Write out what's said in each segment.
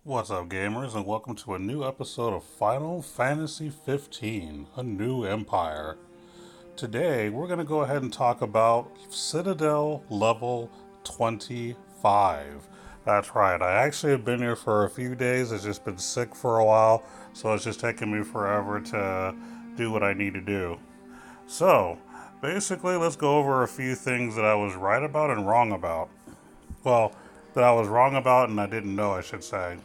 What's up, gamers, and welcome to a new episode of Final Fantasy 15, A New Empire. Today, we're going to go ahead and talk about Citadel level 25. That's right, I actually have been here for a few days. I've just been sick for a while, so it's just taking me forever to do what I need to do. So, basically, let's go over a few things that I was right about and wrong about. Well, that I was wrong about and I didn't know, I should say.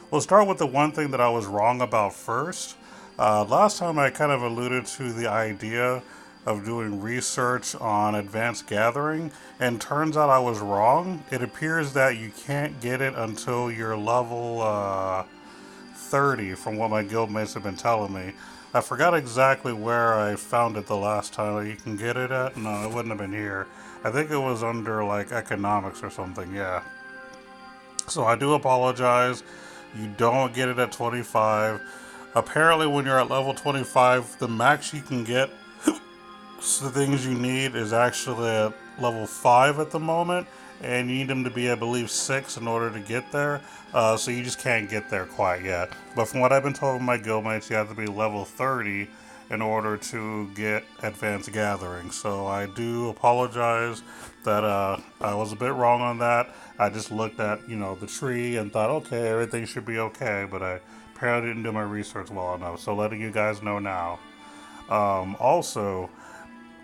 We'll start with the one thing that I was wrong about first. Last time I kind of alluded to the idea of doing research on advanced gathering, and turns out I was wrong. It appears that you can't get it until you're level 30, from what my guildmates have been telling me. I forgot exactly where I found it the last time. You can get it at? No, it wouldn't have been here. I think it was under like economics or something, yeah. So I do apologize. You don't get it at 25. Apparently, when you're at level 25, the max you can get the things you need is actually at level 5 at the moment, and you need them to be, I believe, 6 in order to get there. So you just can't get there quite yet. But from what I've been told by my guildmates, you have to be level 30 in order to get advanced gathering. So I do apologize that I was a bit wrong on that. I just looked at the tree and thought, okay, everything should be okay, but I apparently didn't do my research well enough. So letting you guys know now. Also,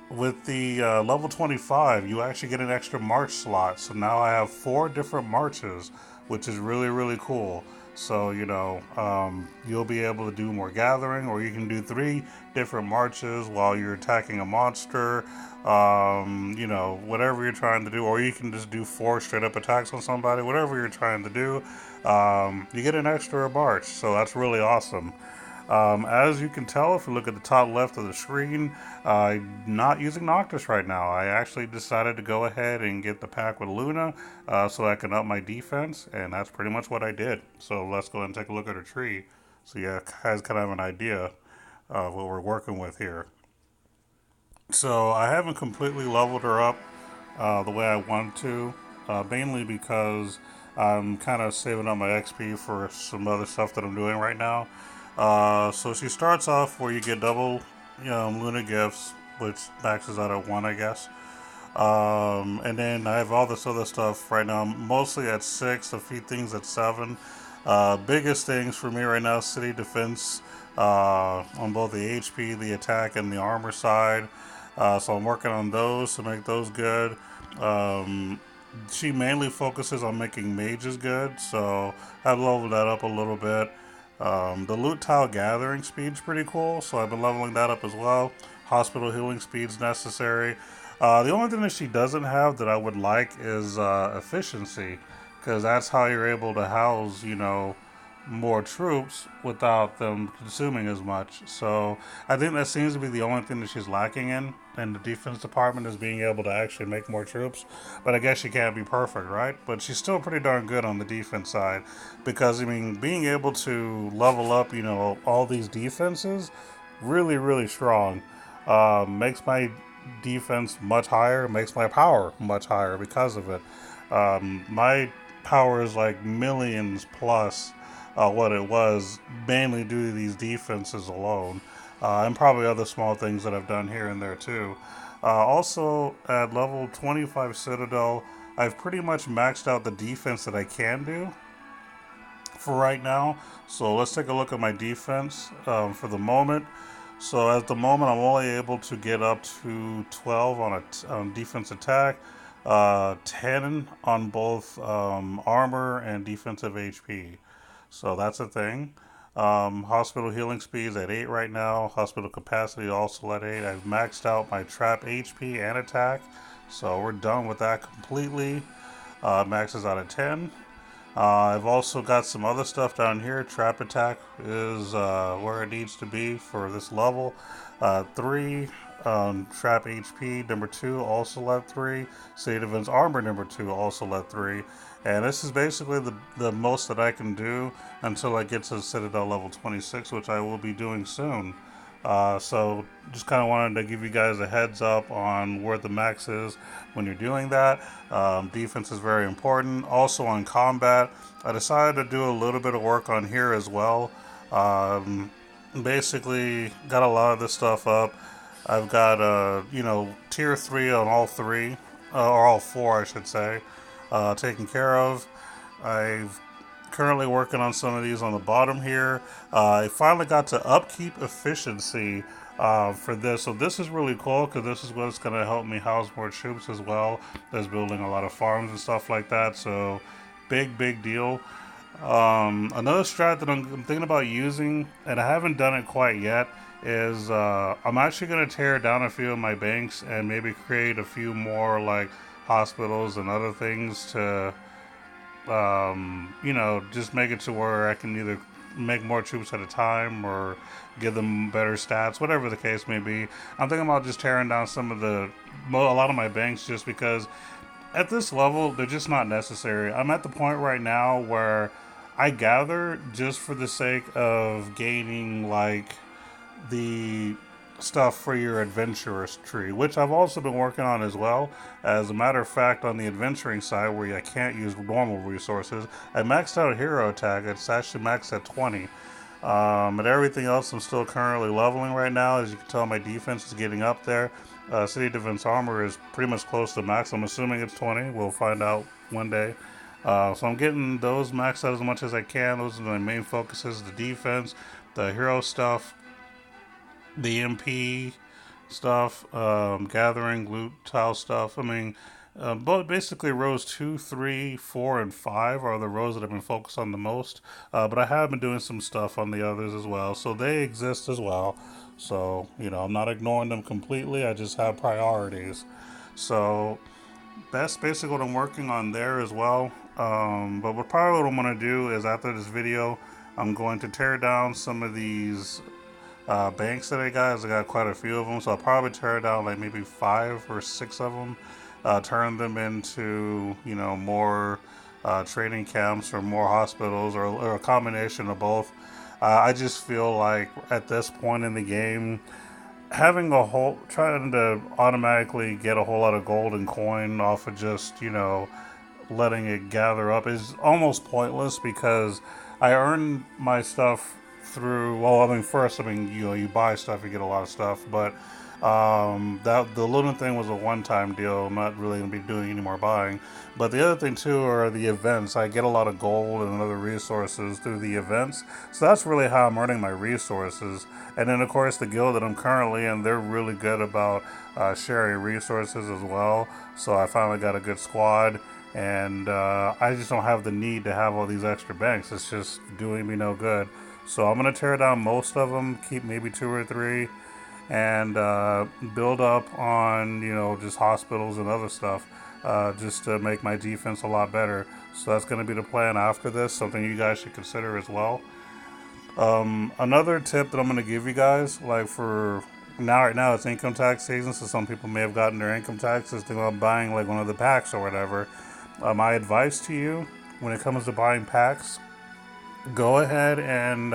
with the level 25, you actually get an extra march slot. So now I have 4 different marches, which is really, really cool. So, you'll be able to do more gathering, or you can do 3 different marches while you're attacking a monster, whatever you're trying to do. Or you can just do 4 straight up attacks on somebody, whatever you're trying to do. You get an extra march, so that's really awesome. As you can tell, if you look at the top left of the screen, I'm not using Noctis right now. I actually decided to go ahead and get the pack with Luna so I can up my defense, and that's pretty much what I did. So let's go ahead and take a look at her tree so you guys kind of have an idea of what we're working with here. So I haven't completely leveled her up the way I want to, mainly because I'm kind of saving up my XP for some other stuff that I'm doing right now. So she starts off where you get double, Luna gifts, which maxes out at 1, I guess. And then I have all this other stuff right now, mostly at 6, a few things at 7. Biggest things for me right now, city defense on both the HP, the attack, and the armor side. So I'm working on those to make those good. She mainly focuses on making mages good, so I've leveled that up a little bit. The loot tile gathering speed's pretty cool, so I've been leveling that up as well. Hospital healing speed's necessary. The only thing that she doesn't have that I would like is efficiency, because that's how you're able to house, more troops without them consuming as much. So I think that seems to be the only thing that she's lacking in the defense department, is being able to actually make more troops. But I guess she can't be perfect, right? But she's still pretty darn good on the defense side, because I mean, being able to level up, all these defenses, really, really strong. Makes my defense much higher, makes my power much higher because of it. My power is like millions plus what it was, mainly due to these defenses alone, and probably other small things that I've done here and there too. Also, at level 25 Citadel, I've pretty much maxed out the defense that I can do for right now. So let's take a look at my defense for the moment. So at the moment, I'm only able to get up to 12 on defense attack, 10 on both armor and defensive HP. So that's a thing. Hospital healing speeds at 8 right now. Hospital capacity also at 8. I've maxed out my trap HP and attack. So we're done with that completely. Maxes out at 10. I've also got some other stuff down here. Trap attack is where it needs to be for this level. 3. Trap HP number 2 also at 3. City Defense Armor number 2 also at 3. And this is basically the most that I can do until I get to Citadel level 26, which I will be doing soon. So just kind of wanted to give you guys a heads up on where the max is when you're doing that. Defense is very important. Also on combat, I decided to do a little bit of work on here as well. Um, Basically, got a lot of this stuff up. I've got tier three on all three, or all four, I should say, taken care of. I've currently working on some of these on the bottom here. I finally got to upkeep efficiency for this, so this is really cool because this is what's going to help me house more troops as well as building a lot of farms and stuff like that. So big deal. Another strat that I'm thinking about using, and I haven't done it quite yet, is I'm actually going to tear down a few of my banks and maybe create a few more like hospitals and other things to just make it to where I can either make more troops at a time or give them better stats, whatever the case may be. I'm thinking about just tearing down a lot of my banks just because at this level they're just not necessary. I'm at the point right now where I gather just for the sake of gaining like the stuff for your adventurous tree, which I've also been working on as well. As a matter of fact, on the adventuring side, where I can't use normal resources, I maxed out hero attack. It's actually maxed at 20. And everything else, I'm still currently leveling right now. As you can tell, my defense is getting up there. City defense armor is pretty much close to max. I'm assuming it's 20. We'll find out one day. So I'm getting those maxed out as much as I can. Those are my main focuses: the defense, the hero stuff, the MP stuff, gathering, loot, tile stuff. I mean, but basically rows 2, 3, 4, and 5 are the rows that I've been focused on the most. But I have been doing some stuff on the others as well, so they exist as well. So I'm not ignoring them completely. I just have priorities. So that's basically what I'm working on there as well. But probably what I'm gonna do is after this video, I'm going to tear down some of these banks that I got. I got quite a few of them, so I'll probably tear down like maybe 5 or 6 of them, turn them into more training camps or more hospitals or a combination of both. I just feel like at this point in the game, trying to automatically get a whole lot of gold and coin off of just letting it gather up is almost pointless because I earn my stuff through. Well, I mean, first, I mean, you buy stuff, you get a lot of stuff, but that the looting thing was a one-time deal. I'm not really gonna be doing any more buying. But the other thing too are the events. I get a lot of gold and other resources through the events, so that's really how I'm earning my resources. And then of course the guild that I'm currently in, they're really good about sharing resources as well. So I finally got a good squad. And I just don't have the need to have all these extra banks. It's just doing me no good. So I'm gonna tear down most of them, keep maybe 2 or 3, and build up on just hospitals and other stuff, just to make my defense a lot better. So that's gonna be the plan after this. Something you guys should consider as well. Another tip that I'm gonna give you guys, like for now, right now it's income tax season, so some people may have gotten their income taxes thinking about buying like one of the packs or whatever. My advice to you when it comes to buying packs, go ahead and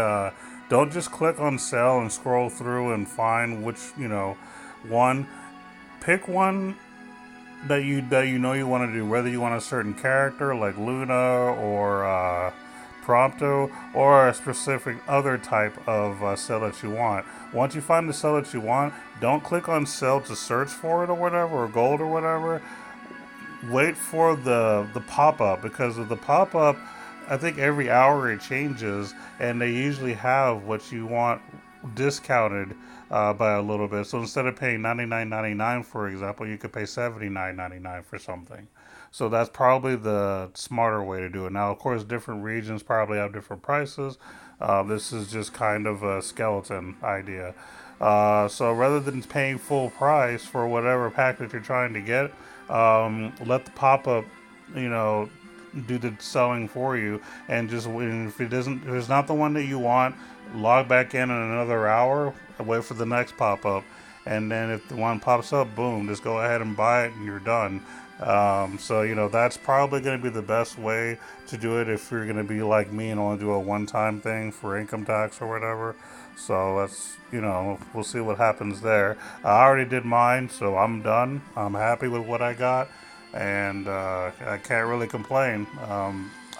don't just click on sell and scroll through and find which one. Pick one that you want to do, whether you want a certain character like Luna or Prompto, or a specific other type of cell that you want. Once you find the cell that you want, don't click on sell to search for it or whatever, or gold or whatever. Wait for the pop-up, because of the pop-up, I think every hour it changes, and they usually have what you want discounted by a little bit. So instead of paying $99.99, for example, you could pay $79.99 for something. So that's probably the smarter way to do it. Now, of course, different regions probably have different prices. This is just kind of a skeleton idea. So rather than paying full price for whatever pack that you're trying to get, let the pop-up, you know, do the selling for you, and just if it's not the one that you want, log back in another hour, wait for the next pop-up, and then if the one pops up, boom, just go ahead and buy it and you're done. So, that's probably going to be the best way to do it if you're going to be like me and only do a one-time thing for income tax or whatever. So we'll see what happens there. I already did mine, so I'm done. I'm happy with what I got, and I can't really complain.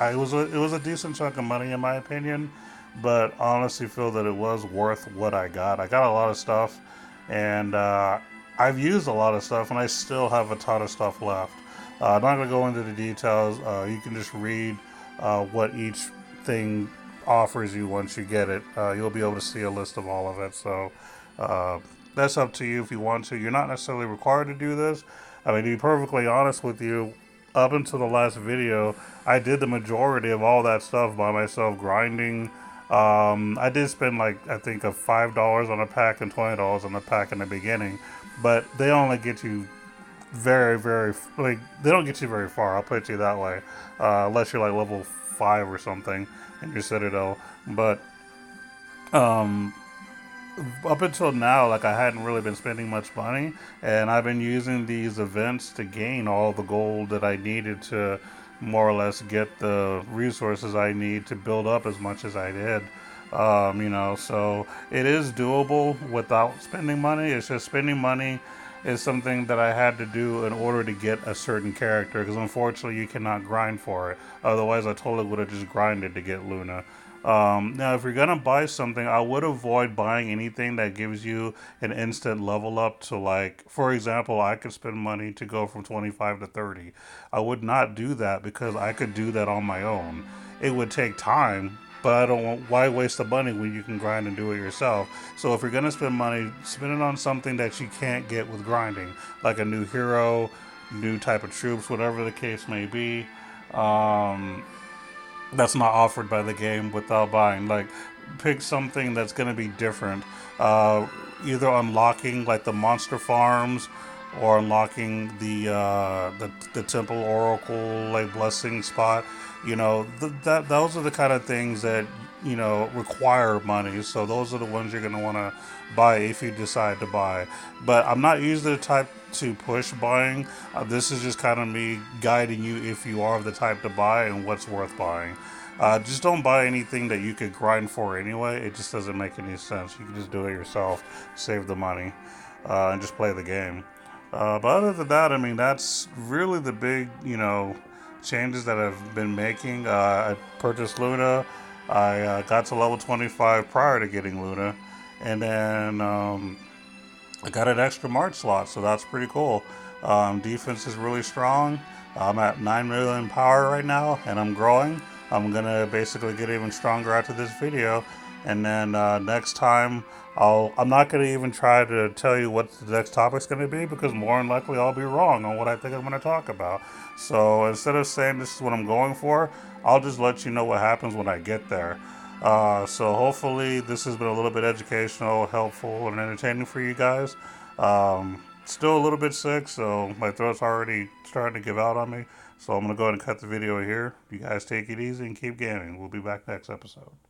It was a decent chunk of money in my opinion, but I honestly feel that it was worth what I got. I got a lot of stuff, and I've used a lot of stuff, and I still have a ton of stuff left. I'm not going to go into the details. You can just read what each thing offers you once you get it. You'll be able to see a list of all of it. So uh, that's up to you if you want to. You're not necessarily required to do this. I mean, to be perfectly honest with you, up until the last video, I did the majority of all that stuff by myself, grinding. I did spend like I think of $5 on a pack and $20 on a pack in the beginning, but they only get you very, very like they don't get you very far. I'll put it to you that way, unless you're like level 5 or something in your Citadel. But um, up until now, like I hadn't really been spending much money, and I've been using these events to gain all the gold that I needed to more or less get the resources I need to build up as much as I did. So it is doable without spending money. It's just spending money is something that I had to do in order to get a certain character because unfortunately you cannot grind for it. Otherwise, I totally would have just grinded to get Luna. Now, if you're gonna buy something, I would avoid buying anything that gives you an instant level up to, like, for example, I could spend money to go from 25 to 30. I would not do that because I could do that on my own. It would take time, but I don't want, why waste the money when you can grind and do it yourself? So if you're gonna spend money, spend it on something that you can't get with grinding, like a new hero, new type of troops, whatever the case may be. Um, that's not offered by the game without buying. Like, pick something that's going to be different. Uh, Either unlocking like the monster farms, or unlocking the temple oracle like blessing spot. That those are the kind of things that require money. So those are the ones you're going to want to buy if you decide to buy. But I'm not usually the type to push buying. This is just kind of me guiding you if you are the type to buy and what's worth buying. Just don't buy anything that you could grind for anyway. It just doesn't make any sense. You can just do it yourself, save the money, and just play the game. But other than that, I mean, that's really the big, changes that I've been making. I purchased Luna. I got to level 25 prior to getting Luna. And then I got an extra March slot, so that's pretty cool. Defense is really strong. I'm at 9 million power right now, and I'm growing. I'm gonna basically get even stronger after this video, and then next time I'm not gonna even try to tell you what the next topic's gonna be because more than likely I'll be wrong on what I think I'm gonna talk about. So instead of saying this is what I'm going for, I'll just let you know what happens when I get there. So hopefully this has been a little bit educational, helpful, and entertaining for you guys. Still a little bit sick, so my throat's already starting to give out on me. So I'm going to go ahead and cut the video here. You guys take it easy and keep gaming. We'll be back next episode.